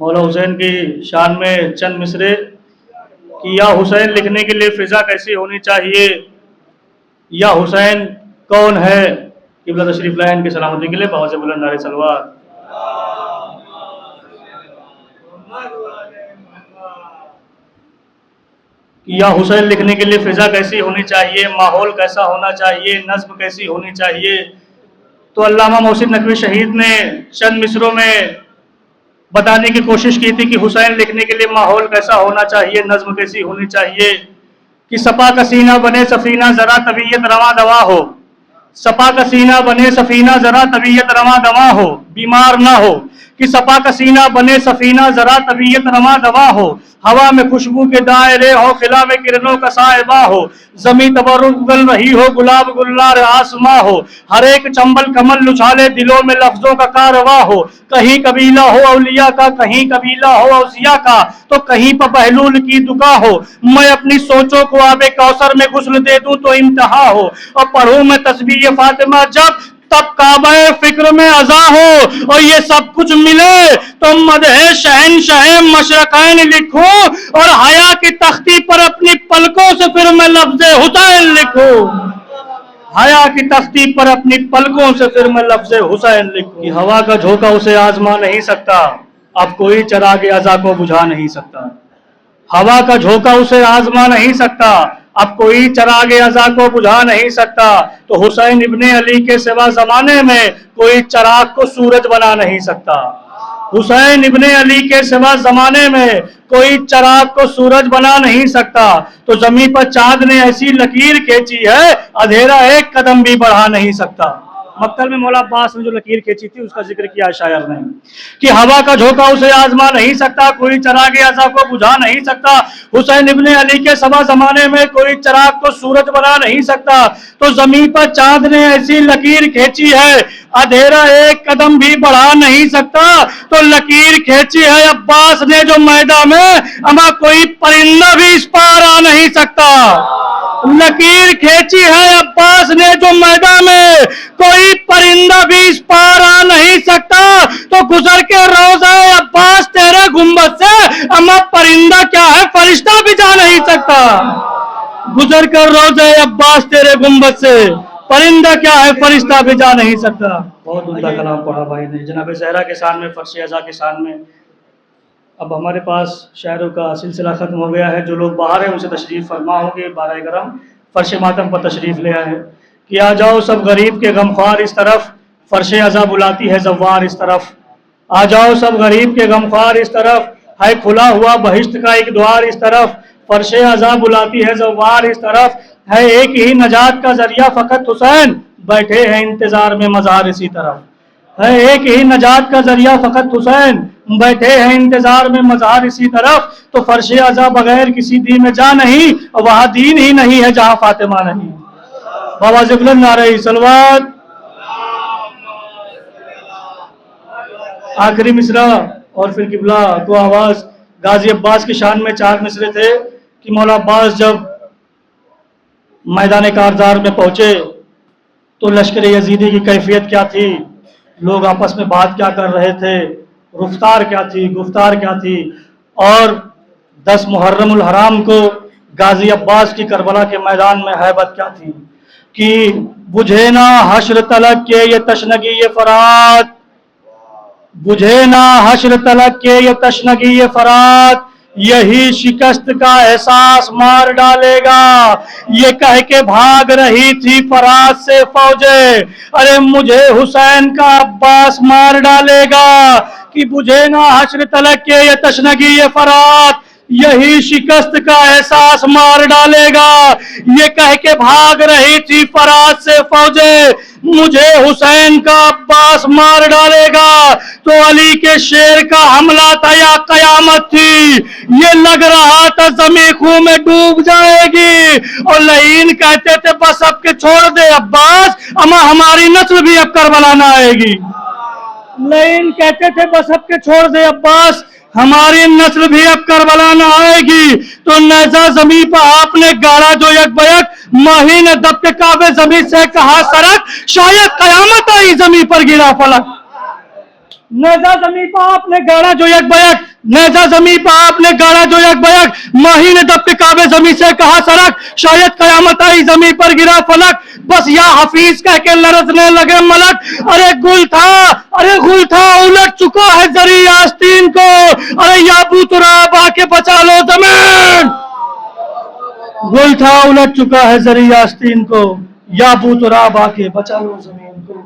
مولا حسین کی شان میں چند مصرے کہ یا حسین لکھنے کے لیے فضا کیسی ہونی چاہیے، یا حسین کون ہے، قبلہ تشریف لائے ان کی سلامتی کے لیے بہت سے بلند نعرے صلوات۔ یا حسین لکھنے کے لیے فضا کیسی ہونی چاہیے، ماحول کیسا ہونا چاہیے، نظم کیسی ہونی چاہیے، تو علامہ محسن نقوی شہید نے چند مصروں میں بتانے کی کوشش کی تھی کہ حسین لکھنے کے لیے ماحول کیسا ہونا چاہیے، نظم کیسی ہونی چاہیے، کہ سپا کا سینہ بنے سفینہ ذرا طبیعت رواں دواں ہو، سپا کا سینہ بنے سفینہ ذرا طبیعت رواں دواں ہو، بیمار نہ ہو، کہ سپا کا سینہ بنے سفینہ ذرا طبیعت رواں دواں ہو، ہوا میں خوشبو کے دائرے ہو، خلا میں کرنوں کا سائبہ ہو، زمین تبرک گل رہی ہو، گلاب گلنار آسماں ہو، ہر ایک چنبل کمل اچھالے دلوں میں لفظوں کا کارواں ہو، کہیں قبیلہ ہو اولیاء کا، کہیں قبیلہ ہو اوصیاء کا، تو کہیں پہ بہلول کی دکا ہو، میں اپنی سوچوں کو آب کوثر میں غسل دے دوں تو انتہا ہو، اور پڑھوں میں تسبیح فاطمہ جب تب کعبہ فکر میں ازاں ہو، اور یہ سب کچھ ملے تو مدح شہنشاہ مشرقین لکھوں، اور حیا کی تختی پر اپنی پلکوں سے پھر میں لفظ حسین لکھوں، حیا کی تختی پر اپنی پلکوں سے پھر میں لفظ حسین لکھوں۔ ہوا کا جھونکا اسے آزما نہیں سکتا، اب کوئی چراغ ازا کو بجھا نہیں سکتا، ہوا کا جھونکا اسے آزما نہیں سکتا، اب کوئی چراغ ازا کو بجھا نہیں سکتا، تو حسین ابن علی کے سوا زمانے میں کوئی چراغ کو سورج بنا نہیں سکتا، حسین ابن علی کے سوا زمانے میں کوئی چراغ کو سورج بنا نہیں سکتا، تو زمین پر چاند نے ایسی لکیر کھینچی ہے اندھیرا ایک قدم بھی بڑھا نہیں سکتا۔ مقتل میں مولا عباس نے جو لکیر کھینچی تھی اس کا ذکر کیا شاعر نے کہ ہوا کا جھونکا اسے آزما نہیں سکتا، کوئی چراغ ازا کو بجھا نہیں سکتا، حسین ابن علی کے سوا زمانے میں کوئی چراغ کو سورج بنا نہیں سکتا، تو زمین پر چاند نے ایسی لکیر کھینچی ہے اندھیرا ایک قدم بھی بڑھا نہیں سکتا، تو لکیر کھینچی ہے عباس نے جو میدان میں اما کوئی پرندہ بھی اس پار آ نہیں سکتا، لکیر کھینچی ہے عباس نے جو میدان میں کوئی پرندہ بھی اس پار آ نہیں سکتا، تو گزر کے روضہ عباس تیرے گنبد سے اما پرندہ کیا ہے فرشتہ بھی جا نہیں سکتا، گزر کر روضہ عباس تیرے گنبد سے پرندہ کیا ہے فرشتہ بھی جا نہیں سکتا۔ بہت عمدہ کلام پڑھا بھائی نے جناب زہرا کے شان میں، فرش ازا کے شان میں۔ اب ہمارے پاس شاعروں کا سلسلہ ختم ہو گیا ہے، جو لوگ باہر ہیں ان سے تشریف فرما ہوں گے، بارہ کرم فرش ماتم پر تشریف لے آئے کہ آ جاؤ سب غریب کے غمخوار اس طرف، فرش ازا بلاتی ہے زوار اس طرف، آ جاؤ سب غریب کے غمخوار اس طرف، ہے کھلا ہوا بہشت کا ایک دوار اس طرف، فرش ازا بلاتی ہے زوار اس طرف، ہے ایک ہی نجات کا ذریعہ فقط حسین، بیٹھے ہیں انتظار میں مزار اسی طرف، ہے ایک ہی نجات کا ذریعہ فقط حسین، بیٹھے ہیں انتظار میں مزار اسی طرف، تو فرش ازا بغیر کسی دین میں جا نہیں، اور وہاں دین ہی نہیں ہے جہاں فاطمہ نہیں۔ بابا ذکر نعرہ صلوات۔ آخری مصرع اور پھر قبلہ کو آواز۔ غازی عباس کی شان میں 4 مصرے تھے کہ مولا عباس جب میدان کارزار میں پہنچے تو لشکر یزیدی کی کیفیت کیا تھی، لوگ آپس میں بات کیا کر رہے تھے، رفتار کیا تھی، گفتار کیا تھی، اور 10 محرم الحرام کو غازی عباس کی کربلا کے میدان میں ہیبت کیا تھی کہ بجھے نہ حشر تلک کے یہ تشنگی یہ فرات، بجھے نہ حشر تلک کے یہ تشنگی یہ فرات، یہی شکست کا احساس مار ڈالے گا، یہ کہہ کے بھاگ رہی تھی فرات سے فوجیں، ارے مجھے حسین کا عباس مار ڈالے گا، کہ بجھے نہ حشر تلک کے یہ تشنگی یہ فرات، یہی شکست کا احساس مار ڈالے گا، یہ کہہ کے بھاگ رہی تھی فرات سے فوجیں، مجھے حسین کا عباس مار ڈالے گا، تو علی کے شیر کا حملہ تھا یا قیامت تھی، یہ لگ رہا تھا زمین خون میں ڈوب جائے گی، اور لعین کہتے تھے بس اب کے چھوڑ دے عباس، اما ہماری نسل بھی اب کربلا نہ آئے گی، لعین کہتے تھے بس اب کے چھوڑ دے عباس، ہماری نسل بھی اب کربلا نہ آئے گی، تو نیزہ زمین پر آپ نے گاڑا جو یک بیک، ماہی نے دب کے کعبے زمین سے کہا سرک، شاید قیامت آئی زمین پر گرا فلک، نیزہ زمین پر آپ نے گاڑا جو یک بیک، نیزہ زمیں پہ آپ نے گاڑا جو یک بیک، ماہی نے دب کے کعبے زمیں سے کہا سرک، شاید قیامت آئی زمیں پر گرا فلک، بس یا حفیظ کہہ کے لرزنے لگے ملک، ارے گل تھا الٹ چکا ہے زری آستین کو، ارے یا ابو تراب آ کے بچا لو زمین، گل تھا الٹ چکا ہے زری آستین کو، یا ابو تراب آ کے بچا لو زمین کو۔